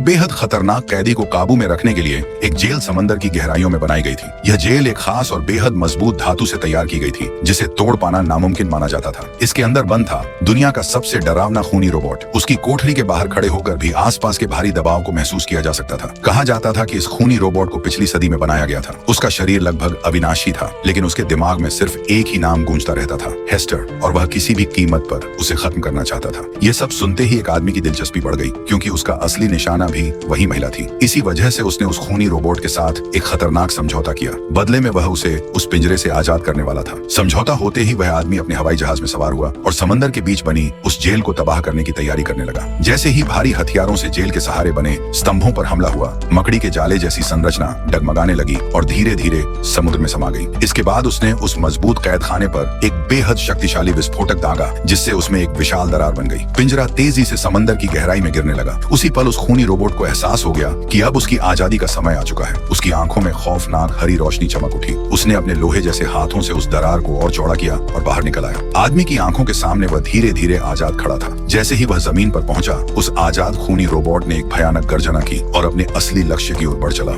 बेहद खतरनाक कैदी को काबू में रखने के लिए एक जेल समंदर की गहराइयों में बनाई गई थी। यह जेल एक खास और बेहद मजबूत धातु से तैयार की गई थी, जिसे तोड़ पाना नामुमकिन माना जाता था। इसके अंदर बंद था दुनिया का सबसे डरावना खूनी रोबोट। उसकी कोठरी के बाहर खड़े होकर भी आसपास के भारी दबाव को महसूस किया जा सकता था। कहा जाता था कि इस खूनी रोबोट को पिछली सदी में बनाया गया था। उसका शरीर लगभग अविनाशी था, लेकिन उसके दिमाग में सिर्फ एक ही नाम गूंजता रहता था, हेस्टर, और वह किसी भी कीमत पर उसे खत्म करना चाहता था। यह सब सुनते ही एक आदमी की दिलचस्पी बढ़ गई, क्योंकि उसका असली निशाना भी वही महिला थी। इसी वजह से उसने उस खूनी रोबोट के साथ एक खतरनाक समझौता किया। बदले में वह उसे उस पिंजरे से आजाद करने वाला था। समझौता होते ही वह आदमी अपने हवाई जहाज में सवार हुआ और समंदर के बीच बनी उस जेल को तबाह करने की तैयारी करने लगा। जैसे ही भारी हथियारों से जेल के सहारे बने स्तंभों पर हमला हुआ, मकड़ी के जाले जैसी संरचना डगमगाने लगी और धीरे धीरे समुद्र में समा गई। इसके बाद उसने उस मजबूत कैद खाने पर एक बेहद शक्तिशाली विस्फोटक दागा, जिससे उसमें एक विशाल दरार बन गई। पिंजरा तेजी से समंदर की गहराई में गिरने लगा। उसी पल उस खूनी रोबोट को एहसास हो गया कि अब उसकी आजादी का समय आ चुका है। उसकी आंखों में खौफनाक हरी रोशनी चमक उठी। उसने अपने लोहे जैसे हाथों से उस दरार को और चौड़ा किया और बाहर निकल आया। आदमी की आंखों के सामने वह धीरे धीरे आजाद खड़ा था। जैसे ही वह जमीन पर पहुंचा, उस आजाद खूनी रोबोट ने एक भयानक गर्जना की और अपने असली लक्ष्य की ओर बढ़ चला।